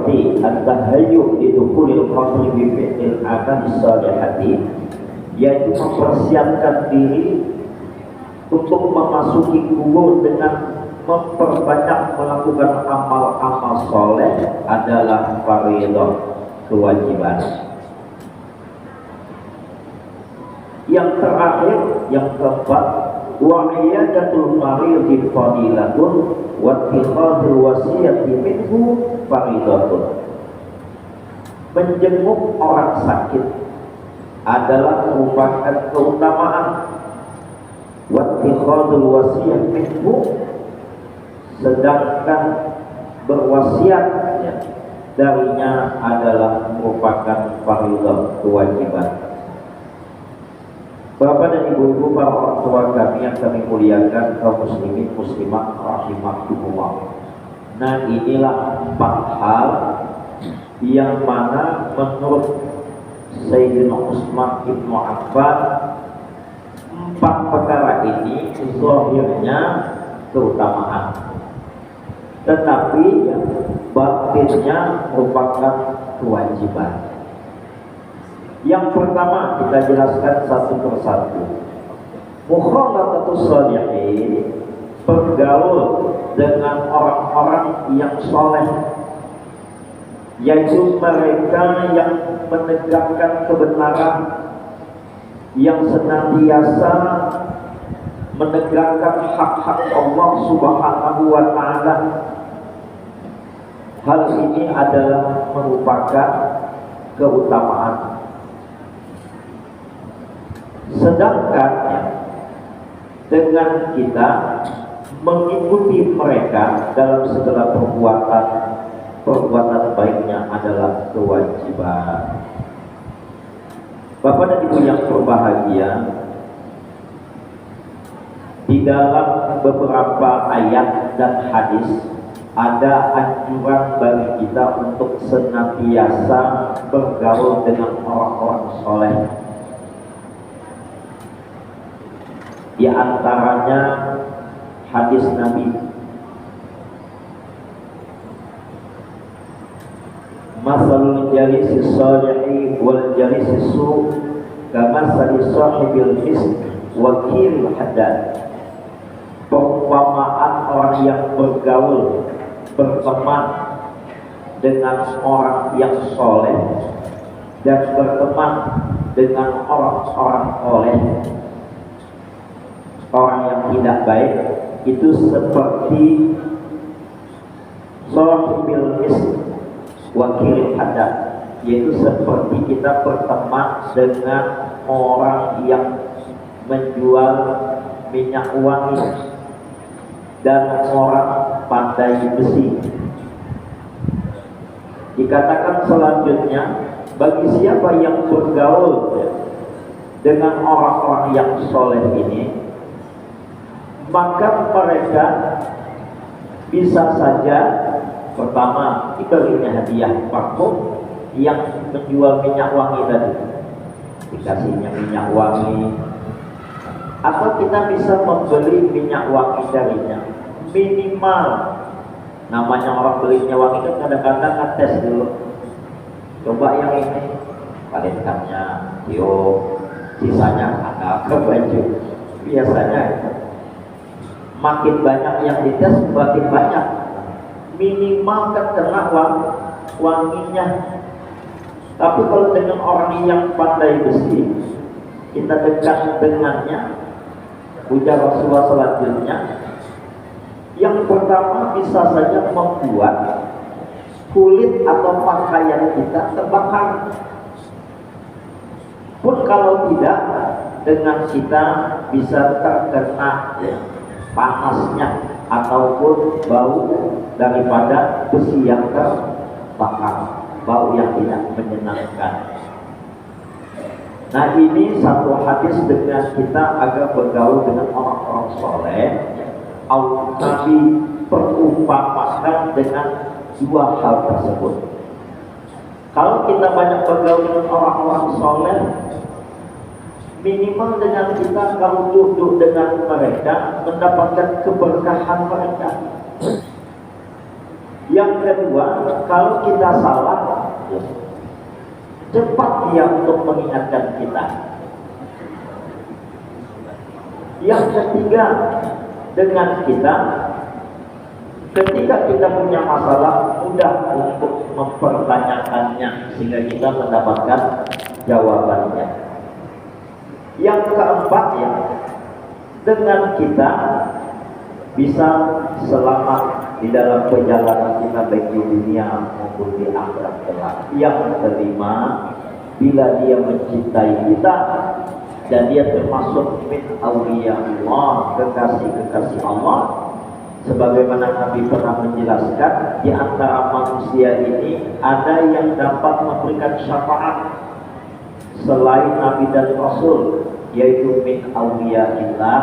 seperti at-tahayyu lidukhulil qabri bi fi'lil amali shalihati, yaitu mempersiapkan diri untuk memasuki kubur dengan memperbanyak melakukan amal-amal soleh adalah fardhu, kewajiban. Yang terakhir, yang keempat, wa iyadatul maridhi fadilatun wa ittikhadul wasiyati minhu faridatun. Menjenguk orang sakit adalah merupakan keutamaan, wa ittikhadul wasiyati minhu, sedangkan berwasiat darinya adalah merupakan fardhu, kewajiban. Bapak dan ibu-ibu, para orang tua kami yang kami muliakan, kaum muslimin muslimat rahimakumullah. Nah, inilah 4 hal yang mana menurut Sayyidina Utsman ibnu Affan 4 perkara ini zahirnya keutamaan, tetapi batinnya merupakan kewajiban. Yang pertama kita jelaskan satu persatu. Mukhalatatus shalihin, bergaul dengan orang-orang yang soleh, yaitu mereka yang menegakkan kebenaran, yang senantiasa menegakkan hak-hak Allah Subhanahu wa ta'ala. Hal ini adalah merupakan keutamaan. Sedangkan dengan kita mengikuti mereka dalam segala perbuatan baiknya adalah kewajiban. Bapak dan Ibu yang berbahagia, di dalam beberapa ayat dan hadis ada anjuran bagi kita untuk senantiasa bergaul dengan orang-orang soleh. Di antaranya hadis Nabi, masalul jalisi shalihi wal jalisi su kamasali sahibil fisk wa qil haddad. Perumpamaan orang yang bergaul, berteman dengan orang yang soleh dan berteman dengan orang-orang soleh, orang yang tidak baik, itu seperti sahibil misk wakil haddad, yaitu seperti kita berteman dengan orang yang menjual minyak wangi dan orang pandai besi. Dikatakan selanjutnya, bagi siapa yang bergaul dengan orang-orang yang soleh ini, maka mereka bisa saja pertama diberinya hadiah parfum yang menjual minyak wangi tadi, dikasihnya minyak wangi, atau kita bisa membeli minyak wangi darinya. Minimal, namanya orang beli minyak wangi itu kadang-kadang ngetes dulu, coba yang ini palintannya sisanya ada ke baju. Biasanya makin banyak yang dites, makin banyak. Minimal kan kena wanginya. Tapi kalau dengan orang yang pandai besi, kita dekat dengannya, ujar Rasulullah selanjutnya, yang pertama bisa saja membuat kulit atau pakaian kita terbakar. Pun kalau tidak, dengan kita bisa terkena panasnya ataupun bau daripada besi yang terbakar, bau yang tidak menyenangkan. Nah, ini satu hadis dengan kita agar bergaul dengan orang-orang soleh. Nabi perumpamakan dengan 2 hal tersebut. Kalau kita banyak bergaul dengan orang-orang soleh, minimal dengan kita kalau duduk dengan mereka mendapatkan keberkahan mereka. Yang kedua, kalau kita salah, cepat dia untuk mengingatkan kita. Yang ketiga, dengan kita, ketika kita punya masalah, mudah untuk mempertanyakannya sehingga kita mendapatkan jawabannya. Yang keempat, ya, dengan kita bisa selamat di dalam perjalanan kita baik di dunia maupun di akhirat kelak. Yang kelima, bila dia mencintai kita dan dia termasuk min awliya Allah, kekasih-kekasih Allah, sebagaimana Nabi pernah menjelaskan, di antara manusia ini ada yang dapat memberikan syafaat selain Nabi dan Rasul, yaitu min awliyaillah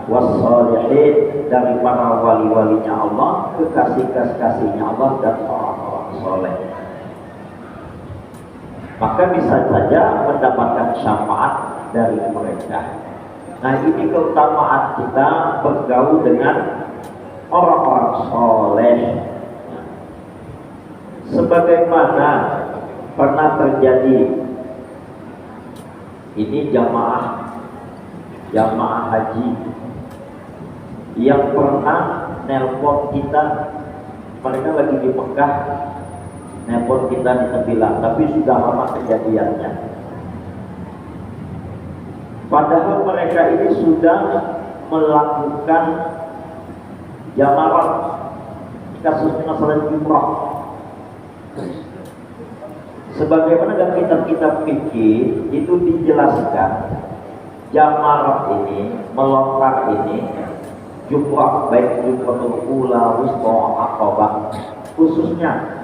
wassalihin, dari para wali-walinya Allah, kekasih-kekasihnya Allah, dan orang-orang soleh. Maka bisa saja mendapatkan syafaat dari mereka. Nah, ini keutamaan kita bergaul dengan orang-orang soleh. Sebagaimana pernah terjadi, ini jamaah haji yang pernah nelpon kita. Mereka lagi di Mekah, nelpon kita di Sembilan, tapi sudah lama kejadiannya. Padahal mereka ini sudah melakukan jamarat, kasusnya masalah jumrah. Sebagaimana dalam kitab-kitab fikih itu dijelaskan, jamarat ini, melontar ini, jumrah, baik jumratul ula, wusta, aqabah, khususnya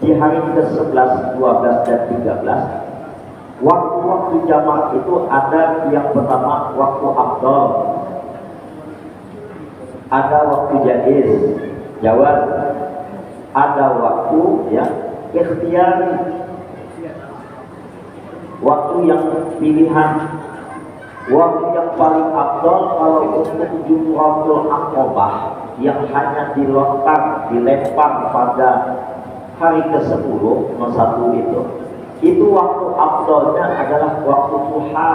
di hari ke-11, 12, dan 13, waktu-waktu jamaah itu ada yang pertama waktu afdal, ada waktu jaiz, jawab, ada waktu ya ikhtiyari, waktu yang pilihan. Waktu yang paling afdal kalau untuk jumratul aqabah yang hanya dilempar pada hari ke-10, 1 itu waktu afdalnya adalah waktu duha.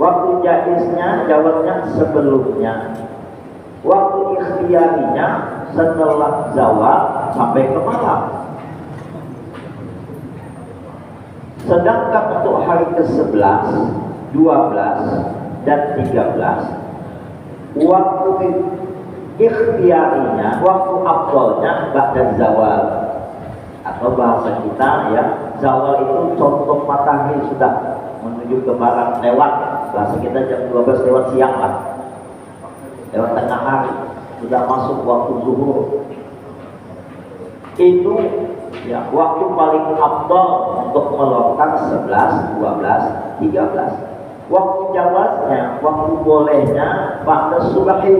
Waktu jaiznya, jawabnya sebelumnya. Waktu ikhtiyarinya setelah zawal sampai ke malam. Sedangkan untuk hari ke-11, 12, dan 13, waktu ikhtiyarinya, waktu afdalnya ba'da zawal, atau bahasa kita ya, zawal itu contoh matahari sudah menuju ke barat, lewat, bahasa kita jam 12 lewat siang lah, lewat tengah hari, sudah masuk waktu zuhur. Itu ya waktu paling afdal untuk melontar 11, 12, 13. Waktu jawaznya, waktu bolehnya pada subahi.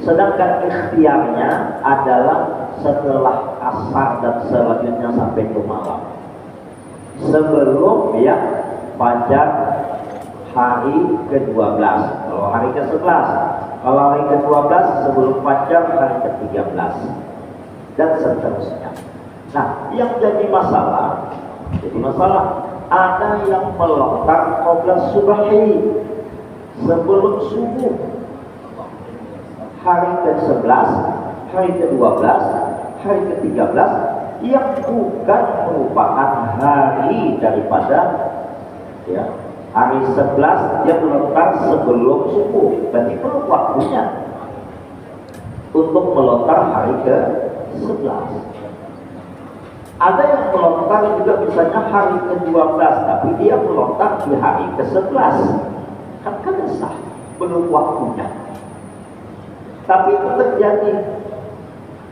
Sedangkan ikhtiarnya adalah setelah asar dan selanjutnya sampai ke malam, sebelum ya fajar hari ke-12. Kalau hari ke-11, kalau hari ke-12 sebelum fajar hari ke-13, dan seterusnya. Nah, yang jadi masalah ada yang melontar qabla subahi, sebelum subuh, hari ke-11, hari ke-12, hari ke-13, yang bukan merupakan hari daripada ya, hari 11 dia melontar sebelum subuh, berarti belum waktunya untuk melontar hari ke-11. Ada yang melontar juga misalnya hari ke-12, tapi dia melontar di hari ke-11, kan sah, belum waktunya. Tapi itu terjadi.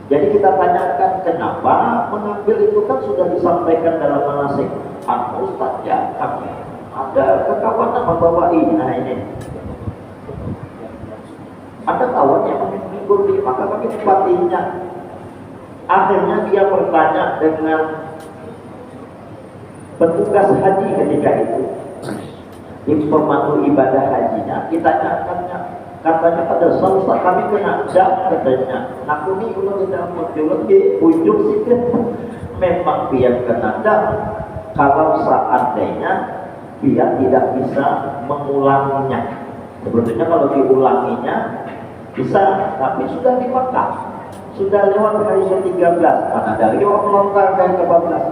Jadi kita tanyakan kenapa mengambil itu, kan sudah disampaikan dalam manasik. Ustaz ya, ada kekawanan membawa ini, nah ini. Ada kawan yang mengikuti, maka kami tempatinya. Akhirnya dia bertanya dengan petugas haji ketika itu, pemandu ibadah hajinya, ditanyakannya, Katanya pada suatu saat kami kena jam katanya. Aku ni kalau tidak muncul lagi ujung sikit. Memang dia kena jam. Kalau seandainya dia tidak bisa mengulanginya. Sebetulnya kalau diulanginya bisa, tapi sudah di Mekah. Sudah lewat hari ke-13. Mana dari orang melontar dari ke-14.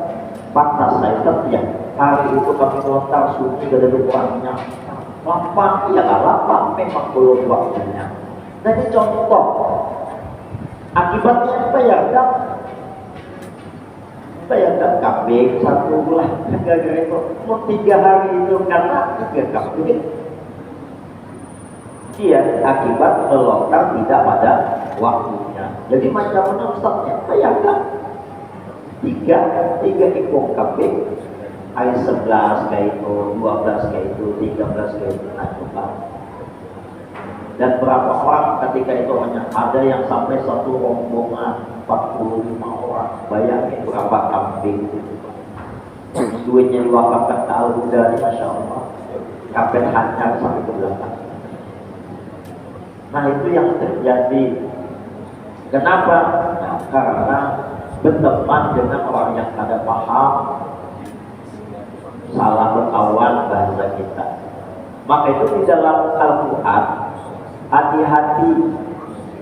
Pantas saya setia. Hari itu kami melontar sunyi dari rumahnya. Lapang, iya lah lapang, memang belum waktunya. Jadi contoh, akibatnya bayarkan kambing 1 bulan, gara-gara itu mau 3 hari itu karena 3 kambing. Dia akibat melontar tidak pada waktunya. Jadi macam mana Ustaznya? Bayarkan 3 ekor kambing. Hari 11 kayak itu, 12 kayak itu, 13 kayak itu, nah coba. Dan berapa orang ketika itu hanya ada yang sampai satu rombongan 45 orang. Bayangin berapa kambing itu. Duitnya diwakafkan ke Al-Huda, Masya Allah. Kapet hanyar sampai ke belakang. Nah itu yang terjadi. Kenapa? Nah, karena berteman dengan orang yang ada paham, salah berkawan bahasa kita. Maka itu di dalam Al-Quran hati-hati.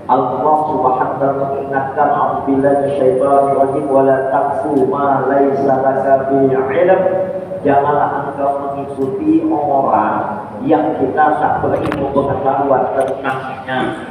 Allah Subhanahu wa ta'ala mengingatkan a'udzubillahi minasyaitonir rajim wa la taqfu ma laisa laka bihi 'ilm. Janganlah engkau mengikuti orang yang kita tak berilmu pengetahuan tentangnya.